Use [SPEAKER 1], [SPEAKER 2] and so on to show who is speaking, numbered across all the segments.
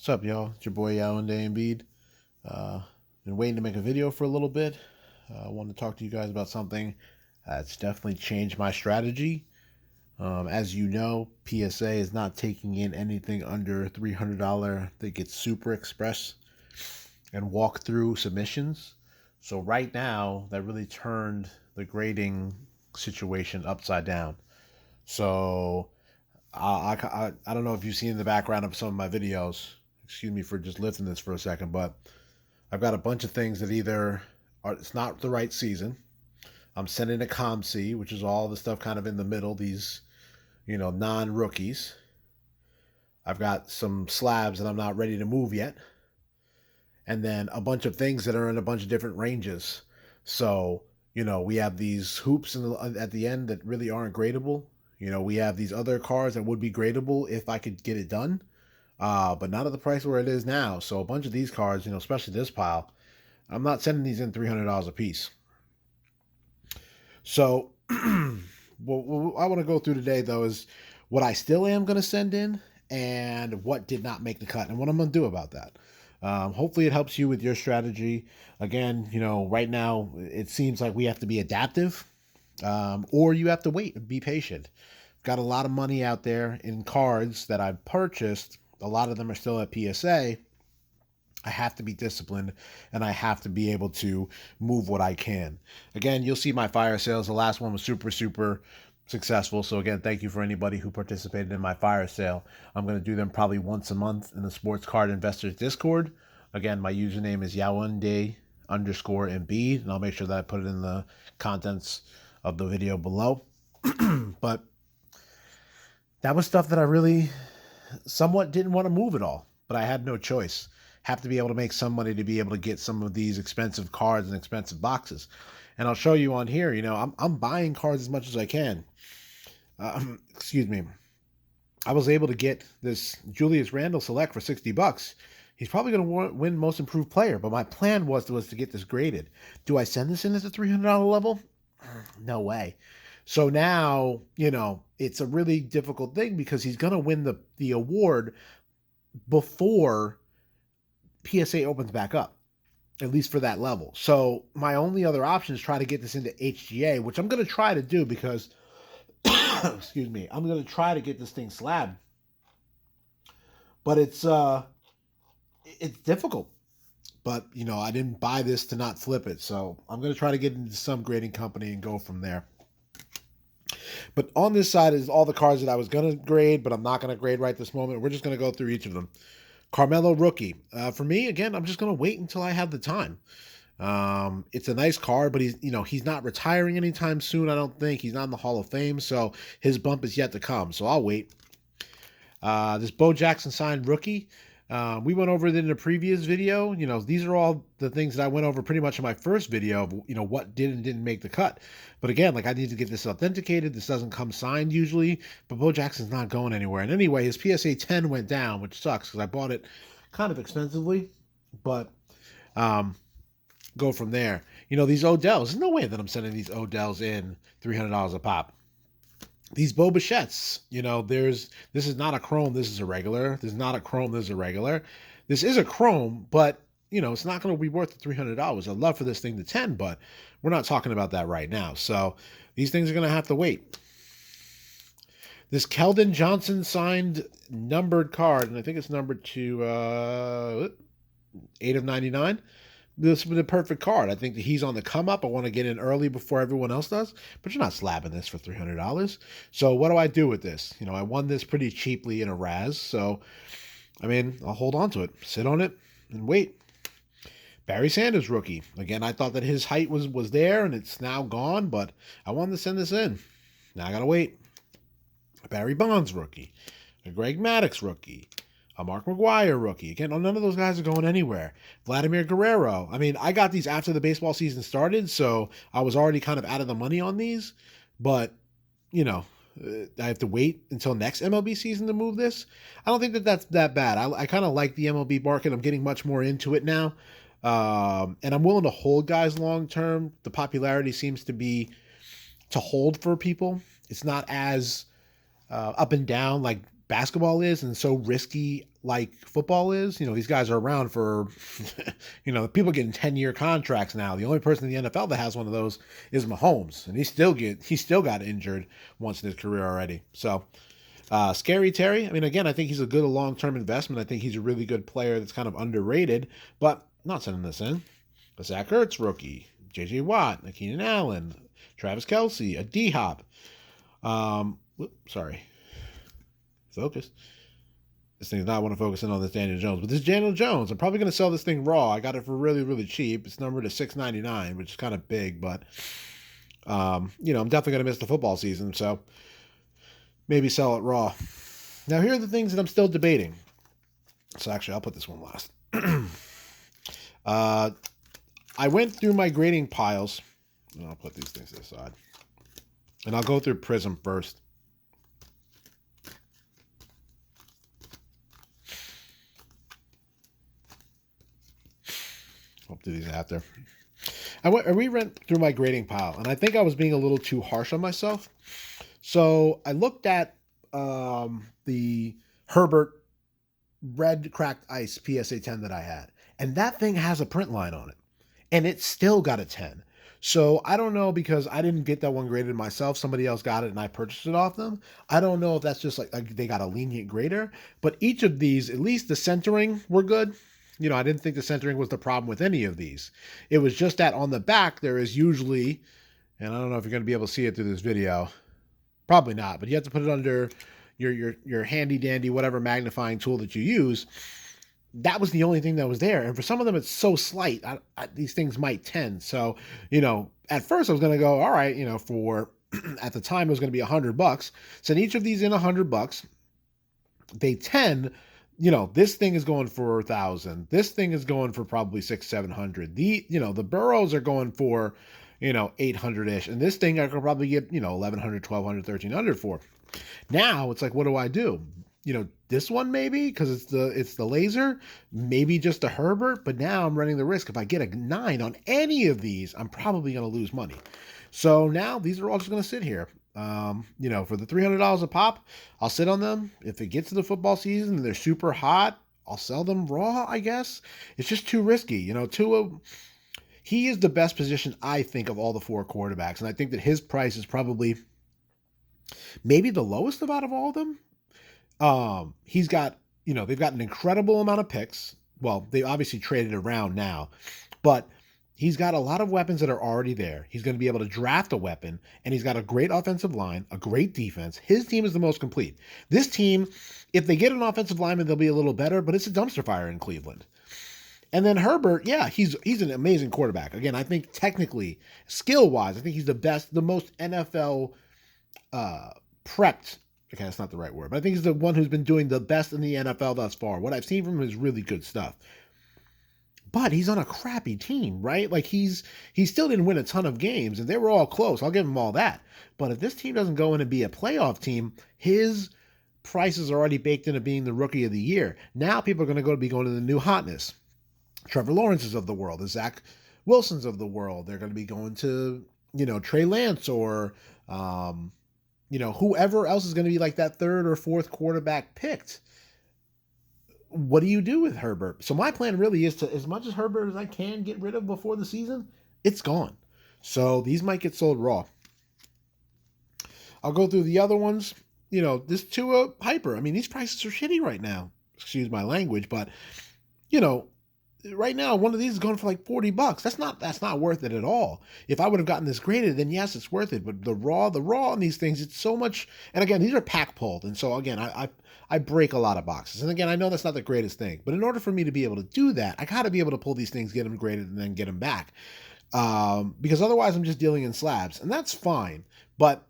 [SPEAKER 1] What's up, y'all? It's your boy Alan Day Embiid. Uh, been waiting to make a video for a little bit. I wanted to talk to you guys about something that's definitely changed my strategy. As you know, PSA is not taking in anything under $300. They get super express and walk through submissions. So right now, that really turned the grading situation upside down. So I don't know if you've seen the background of some of my videos. Excuse me for just lifting this for a second, but I've got a bunch of things that either are it's not the right season. I'm sending a ComC, which is all the stuff kind of in the middle, these, non-rookies. I've got some slabs that I'm not ready to move yet. And then a bunch of things that are in a bunch of different ranges. So, we have these hoops at the end that really aren't gradable. We have these other cards that would be gradable if I could get it done, but not at the price where it is now. So a bunch of these cards, especially this pile, I'm not sending these in $300 a piece. So what I want to go through today, though, is what I still am going to send in and what did not make the cut and what I'm going to do about that. Hopefully it helps you with your strategy. Again, right now it seems like we have to be adaptive, or you have to wait and be patient. Got a lot of money out there in cards that I've purchased. A lot of them are still at PSA. I have to be disciplined and I have to be able to move what I can. Again, you'll see my fire sales. The last one was super, super successful. So again, thank you for anybody who participated in my fire sale. I'm going to do them probably once a month in the Sports Card Investors Discord. Again, my username is Yawande_Embiid, and I'll make sure that I put it in the contents of the video below. But that was stuff that I really somewhat didn't want to move at all, but I had no choice. Have to be able to make some money to be able to get some of these expensive cards and expensive boxes. And I'll show you on here, I'm buying cards as much as I can. Excuse me. I was able to get this Julius Randle Select for $60. He's probably going to win Most Improved Player, but my plan was to get this graded. Do I send this in at the $300 level? No way. So now, it's a really difficult thing because he's going to win the award before PSA opens back up, at least for that level. So my only other option is try to get this into HGA, which I'm going to try to do because, excuse me, I'm going to try to get this thing slabbed. But it's difficult. But, I didn't buy this to not flip it. So I'm going to try to get into some grading company and go from there. But on this side is all the cards that I was going to grade, but I'm not going to grade right this moment. We're just going to go through each of them. Carmelo Rookie. For me, again, I'm just going to wait until I have the time. It's a nice card, but he's not retiring anytime soon, I don't think. He's not in the Hall of Fame, so his bump is yet to come. So I'll wait. This Bo Jackson signed rookie. We went over it in a previous video. These are all the things that I went over pretty much in my first video of, what did and didn't make the cut. But again, I need to get this authenticated. This doesn't come signed usually, but Bo Jackson's not going anywhere. And anyway, his PSA 10 went down, which sucks because I bought it kind of expensively, but go from there. These Odells, there's no way that I'm sending these Odells in $300 a pop. These Bo Bichettes, this is not a chrome, this is a regular. This is not a chrome, this is a regular. This is a chrome, but, it's not going to be worth the $300. I'd love for this thing to 10, but we're not talking about that right now. So these things are going to have to wait. This Keldon Johnson signed numbered card, and I think it's numbered to 8 of 99. This would be the perfect card. I think that he's on the come up. I want to get in early before everyone else does, but you're not slabbing this for $300. So what do I do with this? I won this pretty cheaply in a Raz. So, I'll hold on to it, sit on it, and wait. Barry Sanders rookie. Again, I thought that his height was there, and it's now gone, but I wanted to send this in. Now I got to wait. A Barry Bonds rookie. A Greg Maddux rookie. A Mark McGwire rookie. Again, none of those guys are going anywhere. Vladimir Guerrero. I got these after the baseball season started, so I was already kind of out of the money on these. But, I have to wait until next MLB season to move this. I don't think that that's that bad. I kind of like the MLB market. I'm getting much more into it now. And I'm willing to hold guys long term. The popularity seems to be to hold for people. It's not as up and down like basketball is and so risky like football is. These guys are around for, people getting 10-year contracts now. The only person in the NFL that has one of those is Mahomes, and he still got injured once in his career already. So, Scary Terry. I mean, again, I think he's a good long-term investment. I think he's a really good player that's kind of underrated, but I'm not sending this in. A Zach Ertz rookie, J.J. Watt, a Keenan Allen, Travis Kelce, a D-Hop. Sorry. Focus. This thing does not want to focus in on this Daniel Jones, but this Daniel Jones, I'm probably going to sell this thing raw. I got it for really, really cheap. It's numbered to $6.99, which is kind of big, but I'm definitely going to miss the football season, so maybe sell it raw. Now, here are the things that I'm still debating. So actually, I'll put this one last. I went through my grading piles, and I'll put these things aside. And I'll go through Prism first. I'll do these after. I went through my grading pile, and I think I was being a little too harsh on myself. So I looked at the Herbert red cracked ice PSA 10 that I had, and that thing has a print line on it, and it still got a 10. So I don't know, because I didn't get that one graded myself. Somebody else got it and I purchased it off them. I don't know if that's just like they got a lenient grader, but each of these, at least the centering were good. I didn't think the centering was the problem with any of these. It was just that on the back, there is usually, and I don't know if you're going to be able to see it through this video, probably not, but you have to put it under your handy dandy, whatever magnifying tool that you use. That was the only thing that was there. And for some of them, it's so slight. These things might tend. So, at first I was going to go, all right, for, at the time it was going to be $100. Send each of these in $100. They tend, this thing is going for 1,000. This thing is going for probably 600-700. The Burrows are going for, 800-ish. And this thing I could probably get, 1,100, 1,200, 1,300 for. Now it's like, what do I do? This one maybe, because it's the laser, maybe just a Herbert, but now I'm running the risk. If I get a 9 on any of these, I'm probably going to lose money. So now these are all just going to sit here. For the $300 a pop, I'll sit on them. If it gets to the football season and they're super hot, I'll sell them raw, I guess. It's just too risky. Tua, he is the best position, I think, of all the 4 quarterbacks, and I think that his price is probably maybe the lowest out of all of them. He's got, they've got an incredible amount of picks. Well, they obviously traded around now, but he's got a lot of weapons that are already there. He's going to be able to draft a weapon, and he's got a great offensive line, a great defense. His team is the most complete. This team, if they get an offensive lineman, they'll be a little better, but it's a dumpster fire in Cleveland. And then Herbert, yeah, he's an amazing quarterback. Again, I think technically, skill-wise, I think he's the best, the most NFL prepped. Okay, that's not the right word, but I think he's the one who's been doing the best in the NFL thus far. What I've seen from him is really good stuff. But he's on a crappy team, right? Like he still didn't win a ton of games, and they were all close. I'll give him all that. But if this team doesn't go in and be a playoff team, his price is already baked into being the rookie of the year. Now people are going to be going to the new hotness. Trevor Lawrence's of the world, the Zach Wilson's of the world. They're going to be going to, Trey Lance or, whoever else is going to be like that 3rd or 4th quarterback picked. What do you do with Herbert? So my plan really is to, as much as Herbert as I can get rid of before the season, it's gone. So these might get sold raw. I'll go through the other ones. This Tua Hyper. I mean, these prices are shitty right now. Excuse my language, but, right now, one of these is going for like $40. That's not worth it at all. If I would have gotten this graded, then yes, it's worth it. But the raw on these things, it's so much. And again, these are pack pulled, and so again, I break a lot of boxes. And again, I know that's not the greatest thing, but in order for me to be able to do that, I got to be able to pull these things, get them graded, and then get them back. Because otherwise, I'm just dealing in slabs, and that's fine. But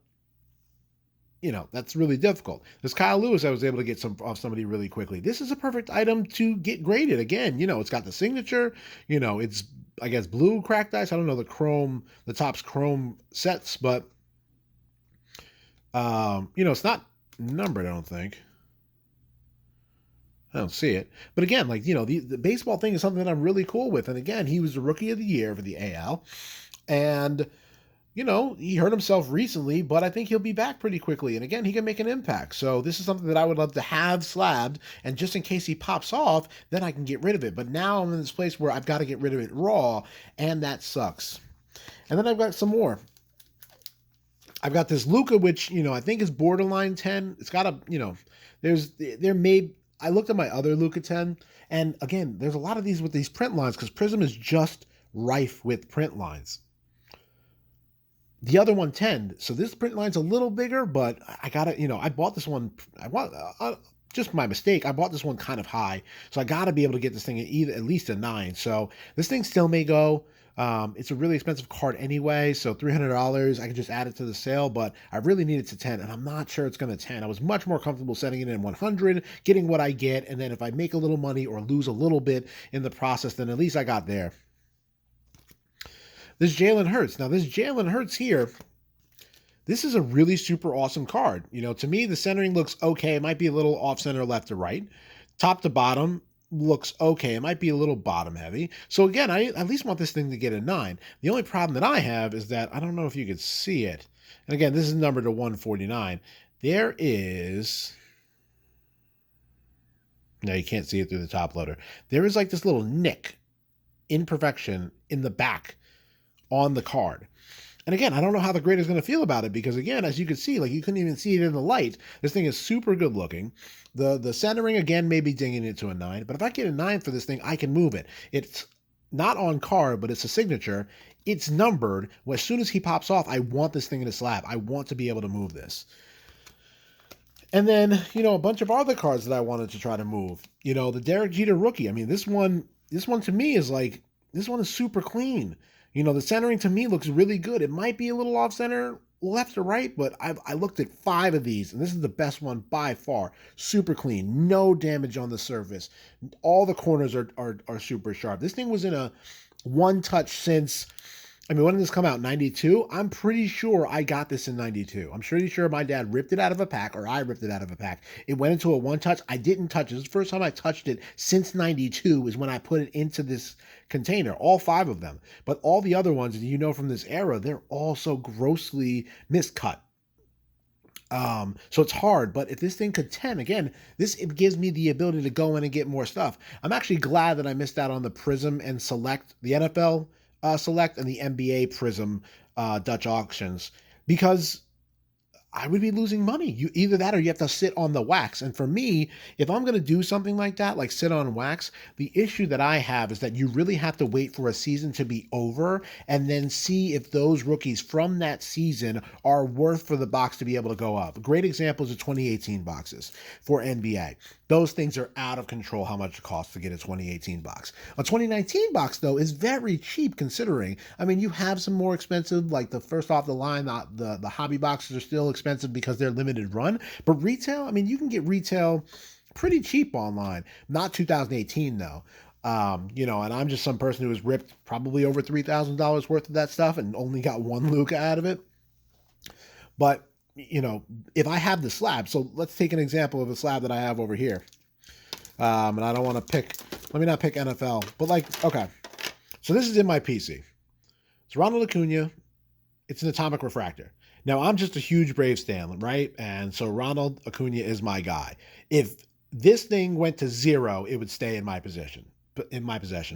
[SPEAKER 1] that's really difficult. This Kyle Lewis, I was able to get off somebody really quickly. This is a perfect item to get graded. Again, it's got the signature, it's, I guess, blue cracked ice. I don't know the Topps chrome sets, but, it's not numbered, I don't think. I don't see it. But again, the baseball thing is something that I'm really cool with. And again, he was the rookie of the year for the AL. And he hurt himself recently, but I think he'll be back pretty quickly. And again, he can make an impact. So this is something that I would love to have slabbed. And just in case he pops off, then I can get rid of it. But now I'm in this place where I've got to get rid of it raw, and that sucks. And then I've got some more. I've got this Luca, which, I think is borderline 10. It's got I looked at my other Luca 10, and again, there's a lot of these with these print lines because Prism is just rife with print lines. The other one 10, so this print line's a little bigger, but I got it, I bought this one, just my mistake, I bought this one kind of high, so I got to be able to get this thing at least a 9, so this thing still may go. It's a really expensive card anyway, so $300, I can just add it to the sale, but I really need it to 10, and I'm not sure it's going to 10. I was much more comfortable setting it in 100, getting what I get, and then if I make a little money or lose a little bit in the process, then at least I got there. This Jalen Hurts. Now, this Jalen Hurts here, this is a really super awesome card. To me, the centering looks okay. It might be a little off center left to right. Top to bottom looks okay. It might be a little bottom heavy. So again, I at least want this thing to get a 9. The only problem that I have is that I don't know if you could see it. And again, this is numbered to 149. There is... No, you can't see it through the top loader. There is like this little nick, imperfection in the back on the card. And again, I don't know how the grader's going to feel about it because, again, as you can see, like you couldn't even see it in the light. This thing is super good looking. The centering, again, may be dinging it to a 9. But if I get a 9 for this thing, I can move it. It's not on card, but it's a signature. It's numbered. As soon as he pops off, I want this thing in a slab. I want to be able to move this. And then, a bunch of other cards that I wanted to try to move. The Derek Jeter rookie. I mean, this one to me is like, this one is super clean. The centering to me looks really good. It might be a little off center left to right, but I looked at 5 of these, and this is the best one by far. Super clean, no damage on the surface. All the corners are super sharp. This thing was in a one touch since, when did this come out? 92? I'm pretty sure I got this in 92. I'm pretty sure my dad ripped it out of a pack, or I ripped it out of a pack. It went into a one touch. I didn't touch it. This is the first time I touched it since 92 is when I put it into this container, all 5 of them. But all the other ones, from this era, they're all so grossly miscut. So it's hard, but if this thing could 10, again, it gives me the ability to go in and get more stuff. I'm actually glad that I missed out on the Prism and Select, the NFL Select and the NBA Prism Dutch auctions, because I would be losing money. Either that or you have to sit on the wax. And for me, if I'm going to do something like that, like sit on wax, the issue that I have is that you really have to wait for a season to be over and then see if those rookies from that season are worth for the box to be able to go up. A great example is the 2018 boxes for NBA. Those things are out of control how much it costs to get a 2018 box. A 2019 box, though, is very cheap considering. You have some more expensive, like the first off the line, the hobby boxes are still expensive because they're limited run. But retail, you can get retail pretty cheap online. Not 2018, though. And I'm just some person who has ripped probably over $3,000 worth of that stuff and only got one Luka out of it. But if I have the slab, so let's take an example of a slab that I have over here. And I don't want to let me not pick NFL, but okay. So this is in my PC. It's Ronald Acuna. It's an atomic refractor. Now, I'm just a huge Braves fan, right? And so Ronald Acuna is my guy. If this thing went to 0, it would stay in my possession,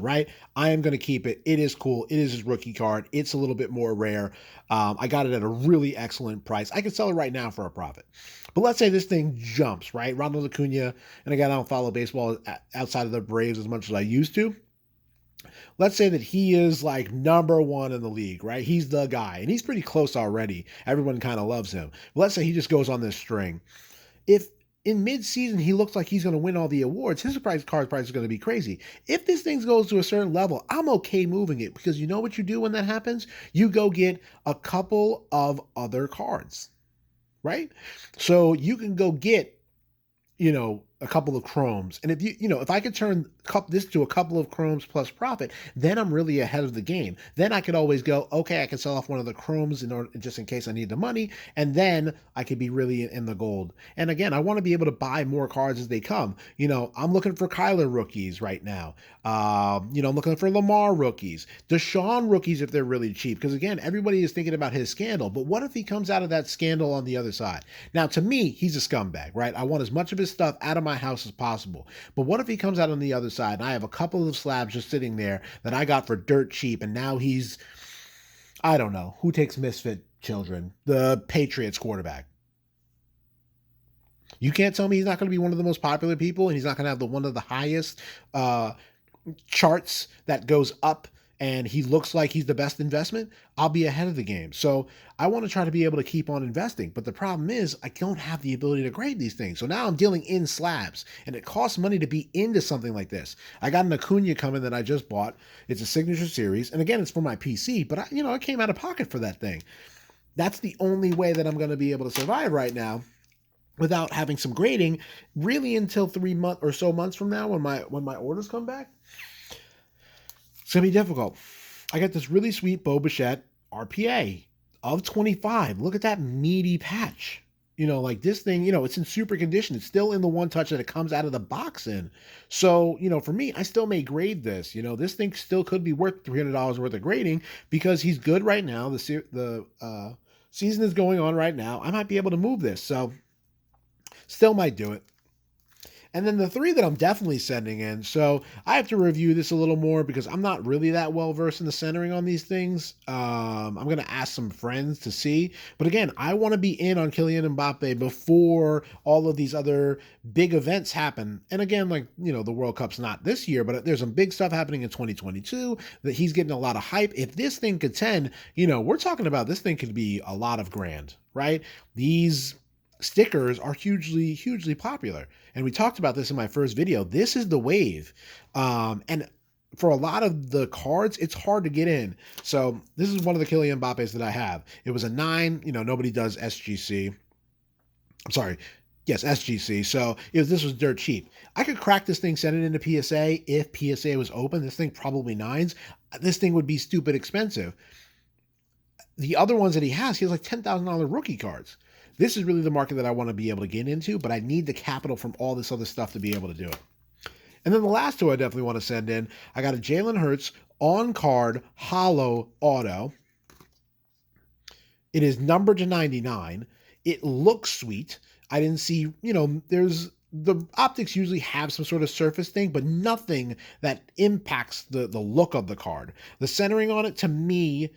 [SPEAKER 1] right? I am going to keep it. It is cool. It is his rookie card. It's a little bit more rare. I got it at a really excellent price. I could sell it right now for a profit. But let's say this thing jumps, right? Ronald Acuna, and again, I don't follow baseball outside of the Braves as much as I used to. Let's say that he is like number 1 in the league, right? He's the guy, and he's pretty close already. Everyone kind of loves him. But let's say he just goes on this string. If in mid-season he looks like he's going to win all the awards, his card price is going to be crazy. If this thing goes to a certain level, I'm okay moving it, because you know what you do when that happens? You go get a couple of other cards, right? So you can go get, a couple of chromes. And if I could turn this to a couple of chromes plus profit, then I'm really ahead of the game. Then I could always go, okay, I can sell off one of the chromes just in case I need the money, and then I could be really in the gold. And again, I want to be able to buy more cards as they come. I'm looking for Kyler rookies right now. I'm looking for Lamar rookies, Deshaun rookies if they're really cheap. Because again, everybody is thinking about his scandal, but what if he comes out of that scandal on the other side? Now, to me, he's a scumbag, right? I want as much of his stuff out of my house as possible. But what if he comes out on the other side and I have a couple of slabs just sitting there that I got for dirt cheap, and now he's, I don't know, who takes misfit children? The Patriots quarterback. You can't tell me he's not going to be one of the most popular people, and he's not going to have one of the highest charts that goes up, and he looks like he's the best investment. I'll be ahead of the game. So I want to try to be able to keep on investing. But the problem is I don't have the ability to grade these things. So now I'm dealing in slabs, and it costs money to be into something like this. I got an Acuna coming that I just bought. It's a signature series. And again, it's for my PC, but I came out of pocket for that thing. That's the only way that I'm going to be able to survive right now without having some grading really until 3 months or so months from now when my orders come back. It's going to be difficult. I got this really sweet Bo Bichette RPA of 25. Look at that meaty patch. Like this thing, it's in super condition. It's still in the one touch that it comes out of the box in. So, for me, I still may grade this. This thing still could be worth $300 worth of grading because he's good right now. The season is going on right now. I might be able to move this. So, still might do it. And then the 3 that I'm definitely sending in. So I have to review this a little more because I'm not really that well versed in the centering on these things. I'm going to ask some friends to see. But again, I want to be in on Kylian Mbappe before all of these other big events happen. And again, the World Cup's not this year, but there's some big stuff happening in 2022 that he's getting a lot of hype. If this thing could 10, we're talking about this thing could be a lot of grand, right? These stickers are hugely popular, and we talked about this in my first video. This is the wave, and for a lot of the cards, it's hard to get in. So this is one of the Kylian Mbappes that I have. It was a 9. Nobody does SGC. I'm sorry. Yes, SGC. So this was dirt cheap. I could crack this thing, send it into PSA. If PSA was open, this thing probably 9s. This thing would be stupid expensive. The other ones that he has like $10,000 rookie cards. This is really the market that I want to be able to get into, but I need the capital from all this other stuff to be able to do it. And then the last 2 I definitely want to send in. I got a Jalen Hurts on-card hollow auto. It is numbered to 99. It looks sweet. I didn't see, there's the optics usually have some sort of surface thing, but nothing that impacts the look of the card. The centering on it, to me,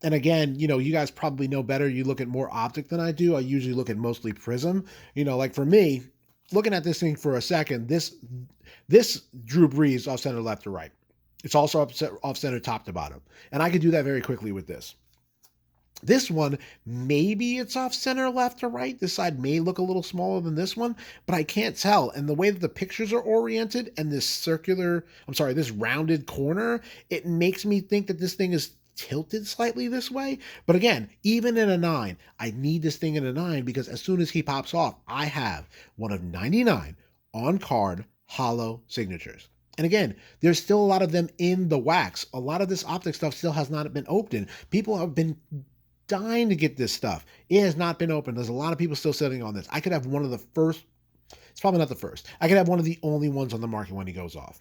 [SPEAKER 1] and again, you guys probably know better. You look at more optic than I do. I usually look at mostly prism. Like for me, looking at this thing for a second, this Drew Brees off center left to right. It's also off center top to bottom. And I could do that very quickly with this. This one, maybe it's off center left to right. This side may look a little smaller than this one, but I can't tell. And the way that the pictures are oriented and this rounded corner, it makes me think that this thing is tilted slightly this way. But again, even in a 9, I need this thing in a 9 because as soon as he pops off, I have one of 99 on-card hollow signatures. And again, there's still a lot of them in the wax. A lot of this optic stuff still has not been opened. People have been dying to get this stuff. It has not been opened. There's a lot of people still sitting on this. I could have one of the first. It's probably not the first. I could have one of the only ones on the market when he goes off.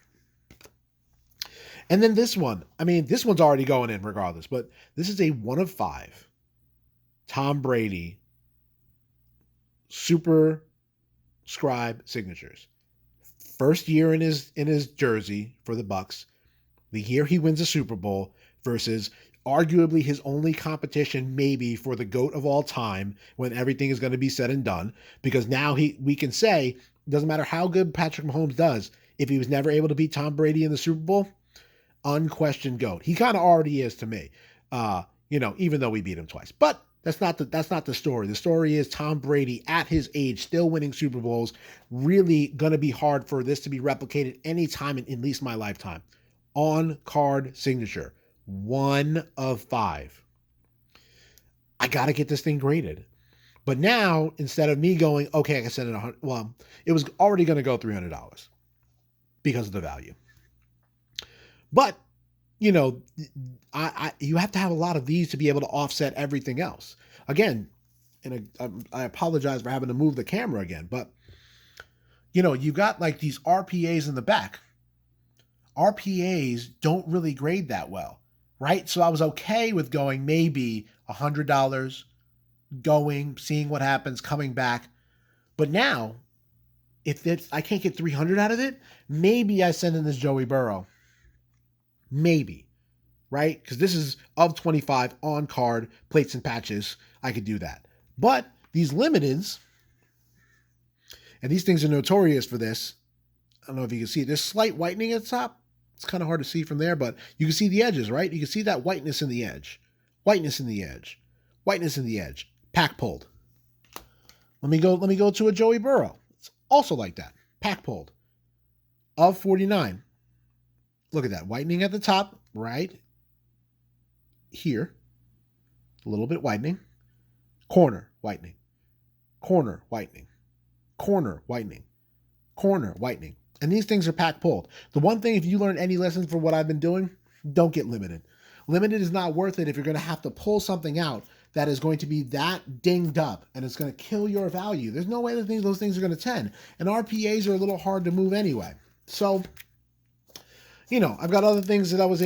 [SPEAKER 1] And then this one, this one's already going in regardless, but this is a 1 of 5 Tom Brady Super Scribe signatures. First year in his jersey for the Bucks, the year he wins a Super Bowl versus arguably his only competition maybe for the GOAT of all time when everything is going to be said and done, because now we can say it doesn't matter how good Patrick Mahomes does, if he was never able to beat Tom Brady in the Super Bowl, unquestioned GOAT. He kind of already is to me, even though we beat him twice. But that's not the story. The story is Tom Brady at his age, still winning Super Bowls. Really going to be hard for this to be replicated anytime in at least my lifetime. On card signature, 1 of 5. I got to get this thing graded. But now, instead of me going, okay, I can send it 100, well, it was already going to go $300 because of the value. But, you know, you have to have a lot of these to be able to offset everything else. Again, and I apologize for having to move the camera again, but, you know, you've got like these RPAs in the back. RPAs don't really grade that well, right? So I was okay with going maybe $100, going, seeing what happens, coming back. But now, if I can't get 300 out of it, maybe I send in this Joey Burrow. Maybe, right? Because this is of 25 on card, plates and patches. I could do that. But these limiteds, and these things are notorious for this. I don't know if you can see it. There's slight whitening at the top. It's kind of hard to see from there, but you can see the edges, right? You can see that whiteness in the edge. Whiteness in the edge. Whiteness in the edge. Pack pulled. Let me go to a Joey Burrow. It's also like that. Pack pulled. Of 49. Look at that. Whitening at the top, right? Here. A little bit whitening. Corner, whitening. Corner, whitening. Corner, whitening. Corner, whitening. And these things are pack pulled. The one thing, if you learn any lessons from what I've been doing, don't get limited. Limited is not worth it if you're going to have to pull something out that is going to be that dinged up and it's going to kill your value. There's no way that those things are going to 10. And RPAs are a little hard to move anyway. So, you know, I've got other things that I was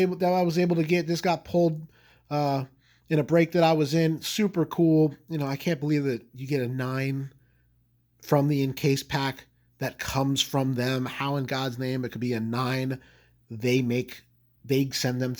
[SPEAKER 1] able to get. This got pulled in a break that I was in. Super cool. You know, I can't believe that you get a 9 from the encased pack that comes from them. How in God's name it could be a 9? They send them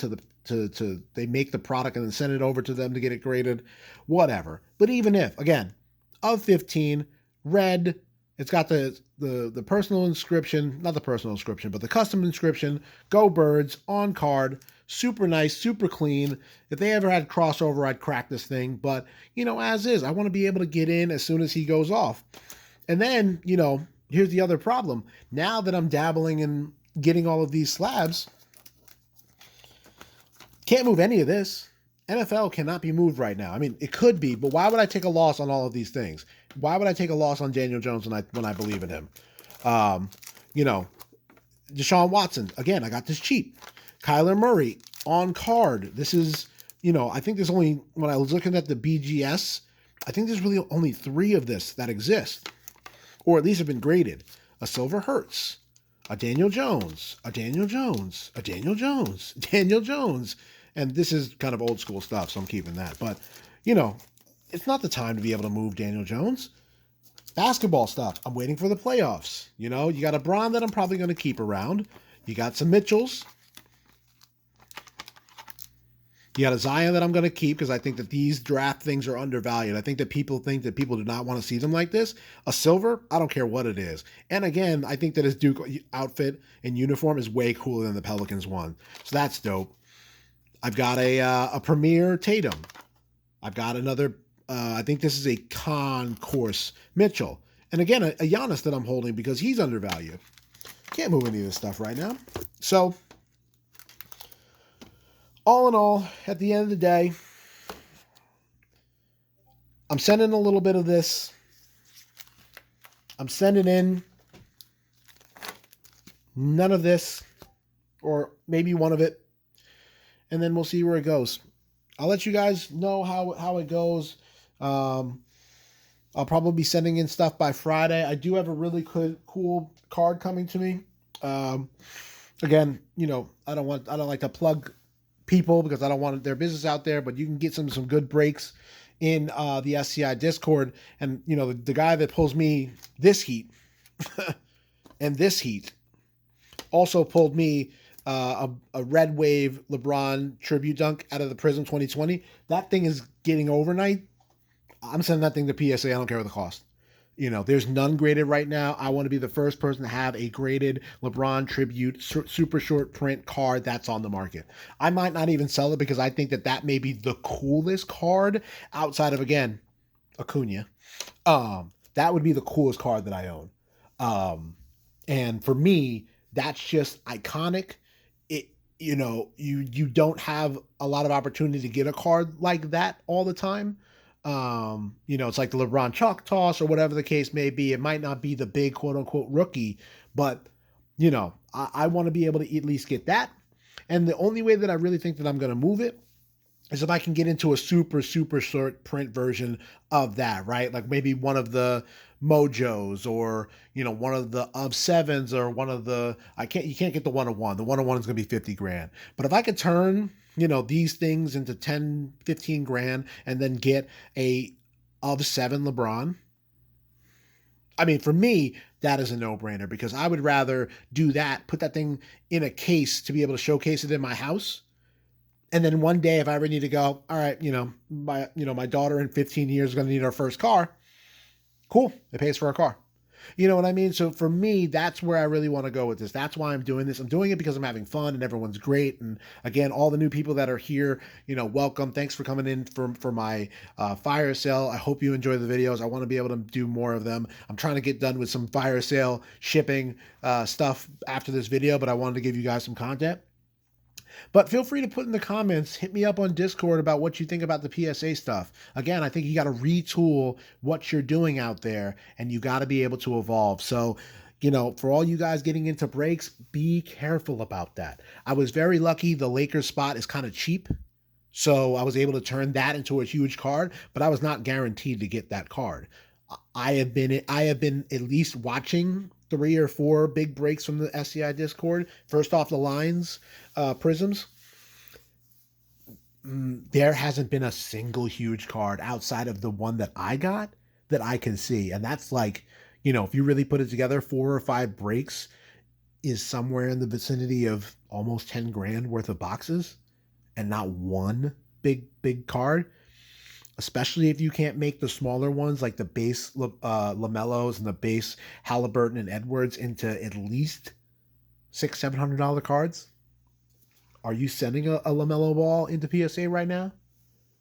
[SPEAKER 1] they make the product and then send it over to them to get it graded, whatever. But even if, again, of 15, red, it's got the personal inscription, not the personal inscription, but the custom inscription, Go Birds, on card, super nice, super clean. If they ever had crossover, I'd crack this thing. But, you know, as is, I want to be able to get in as soon as he goes off. And then, you know, here's the other problem. Now that I'm dabbling in getting all of these slabs, can't move any of this. NFL cannot be moved right now. I mean, it could be, but why would I take a loss on all of these things? Why would I take a loss on Daniel Jones when I believe in him? You know, Deshaun Watson, again, I got this cheap. Kyler Murray, on card. This is, you know, I think there's only, when I was looking at the BGS, I think there's really only 3 of this that exist, or at least have been graded. A Silver Hurts, a Daniel Jones, a Daniel Jones, a Daniel Jones, Daniel Jones. And this is kind of old school stuff, so I'm keeping that. But, you know, it's not the time to be able to move Daniel Jones. Basketball stuff, I'm waiting for the playoffs. You know, you got a Braun that I'm probably going to keep around. You got some Mitchells. You got a Zion that I'm going to keep because I think that these draft things are undervalued. I think that people do not want to see them like this. A silver, I don't care what it is. And again, I think that his Duke outfit and uniform is way cooler than the Pelicans one. So that's dope. I've got a Premier Tatum. I've got another, I think this is a Concourse Mitchell. And again, a Giannis that I'm holding because he's undervalued. Can't move any of this stuff right now. So, all in all, at the end of the day, I'm sending a little bit of this. I'm sending in none of this, or maybe one of it, and then we'll see where it goes. I'll let you guys know how it goes. I'll probably be sending in stuff by Friday. I do have a really cool card coming to me. Again, you know, I don't like to plug people because I don't want their business out there, but you can get some good breaks in the SCI Discord. And, you know, the guy that pulls me this heat and this heat also pulled me a Red Wave LeBron tribute dunk out of the Prism 2020. That thing is getting overnight. I'm sending that thing to PSA. I don't care what the cost. You know, there's none graded right now. I want to be the first person to have a graded LeBron tribute super short print card that's on the market. I might not even sell it because I think that may be the coolest card outside of, again, Acuna. That would be the coolest card that I own. And for me, that's just iconic. You know, you don't have a lot of opportunity to get a card like that all the time. It's like the LeBron chalk toss or whatever the case may be. It might not be the big quote unquote rookie, but I want to be able to at least get that. And the only way that I really think that I'm going to move it is if I can get into a super, super short print version of that, right? Like maybe one of the Mojos or, one of the of sevens or one of the, you can't get the 101. The 101 is going to be 50 grand. But if I could turn, these things into 10, 15 grand and then get a of seven LeBron, I mean, for me, that is a no-brainer because I would rather do that, put that thing in a case to be able to showcase it in my house. And then one day, if I ever need to go, all right, my daughter in 15 years is going to need our first car. Cool. It pays for our car. You know what I mean? So for me, that's where I really want to go with this. That's why I'm doing this. I'm doing it because I'm having fun and everyone's great. And again, all the new people that are here, welcome. Thanks for coming in for my fire sale. I hope you enjoy the videos. I want to be able to do more of them. I'm trying to get done with some fire sale shipping stuff after this video, but I wanted to give you guys some content. But feel free to put in the comments, hit me up on Discord about what you think about the PSA stuff. Again, I think you got to retool what you're doing out there and you got to be able to evolve. So, for all you guys getting into breaks, be careful about that. I was very lucky. The Lakers spot is kind of cheap. So I was able to turn that into a huge card, but I was not guaranteed to get that card. I have been at least watching 3 or 4 big breaks from the SCI Discord. First off the lines, prisms. There hasn't been a single huge card outside of the one that I got that I can see. And that's like, if you really put it together, 4 or 5 breaks is somewhere in the vicinity of almost 10 grand worth of boxes and not one big card. Especially if you can't make the smaller ones like the base LaMelos and the base Halliburton and Edwards into at least $600-700 cards. Are you sending a LaMelo ball into PSA right now?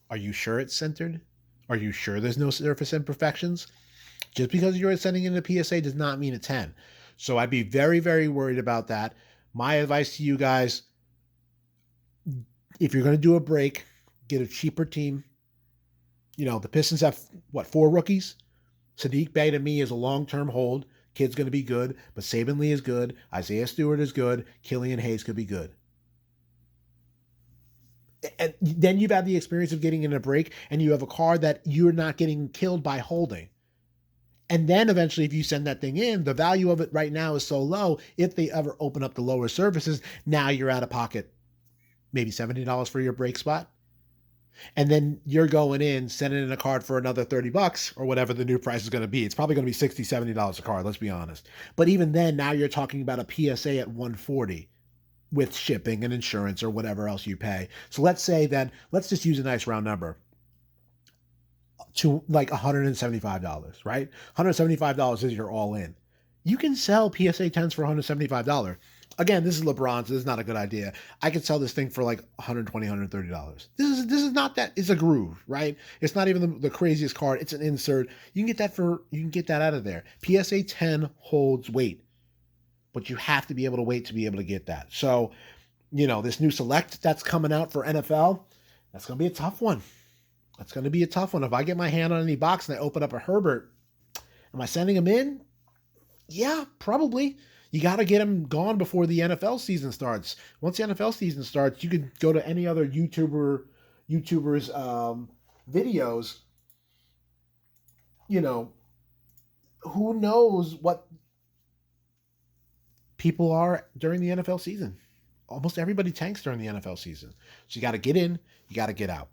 [SPEAKER 1] Are you sure it's centered? Are you sure there's no surface imperfections? Just because you're sending it into PSA does not mean a 10. So I'd be very, very worried about that. My advice to you guys, if you're going to do a break, get a cheaper team. The Pistons have, 4 rookies? Sadiq Bey to me is a long-term hold. Kid's going to be good, but Saban Lee is good. Isaiah Stewart is good. Killian Hayes could be good. And then you've had the experience of getting in a break, and you have a card that you're not getting killed by holding. And then eventually, if you send that thing in, the value of it right now is so low, if they ever open up the lower surfaces, now you're out of pocket maybe $70 for your break spot. And then you're going in, sending in a card for another $30 or whatever the new price is going to be. It's probably going to be $60-70 a card, let's be honest. But even then, now you're talking about a PSA at $140 with shipping and insurance or whatever else you pay. So let's just use a nice round number to like $175, right? $175 is your all in. You can sell PSA 10s for $175. Again, this is LeBron, so this is not a good idea. I could sell this thing for like $120, $130. This is not that. It's a groove, right? It's not even the craziest card. It's an insert. You can get that out of there. PSA 10 holds weight, but you have to be able to wait to be able to get that. So, this new select that's coming out for NFL, that's going to be a tough one. That's going to be a tough one. If I get my hand on any box and I open up a Herbert, am I sending him in? Yeah, probably. You got to get them gone before the NFL season starts. Once the NFL season starts, you could go to any other YouTuber's videos. Who knows what people are during the NFL season. Almost everybody tanks during the NFL season. So you got to get in, you got to get out.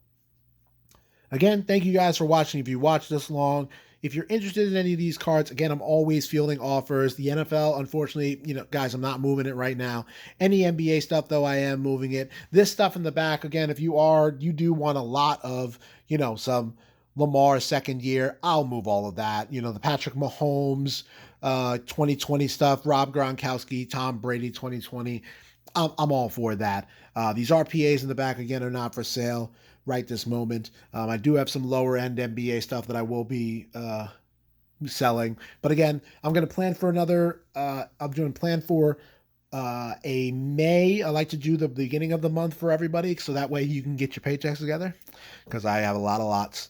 [SPEAKER 1] Again, thank you guys for watching. If you watched this long, if you're interested in any of these cards, again, I'm always fielding offers. The NFL, unfortunately, guys, I'm not moving it right now. Any NBA stuff, though, I am moving it. This stuff in the back, again, if you do want a lot of, some Lamar second year, I'll move all of that. The Patrick Mahomes 2020 stuff, Rob Gronkowski, Tom Brady 2020. I'm all for that. These RPAs in the back, again, are not for sale right this moment. I do have some lower end NBA stuff that I will be selling. But again, I'm going to plan for a May. I like to do the beginning of the month for everybody, so that way you can get your paychecks together, because I have a lot of lots.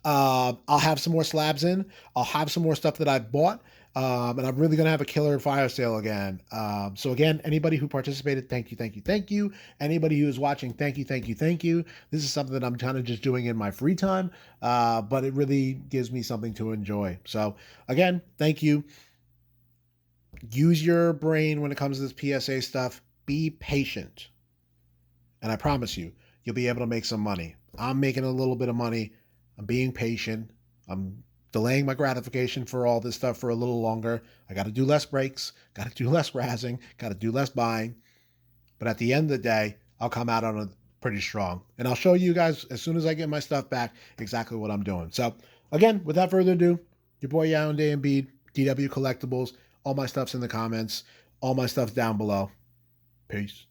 [SPEAKER 1] I'll have some more slabs in. I'll have some more stuff that I've bought. And I'm really going to have a killer fire sale again. So again, anybody who participated, thank you, thank you, thank you. Anybody who is watching, thank you, thank you, thank you. This is something that I'm kind of just doing in my free time, but it really gives me something to enjoy. So again, thank you. Use your brain when it comes to this PSA stuff. Be patient. And I promise you, you'll be able to make some money. I'm making a little bit of money. I'm being patient. I'm delaying my gratification for all this stuff for a little longer. I got to do less breaks, got to do less razzing, got to do less buying. But at the end of the day, I'll come out on it pretty strong. And I'll show you guys as soon as I get my stuff back exactly what I'm doing. So again, without further ado, your boy Yaounde Embiid, DW Collectables. All my stuff's in the comments. All my stuff's down below. Peace.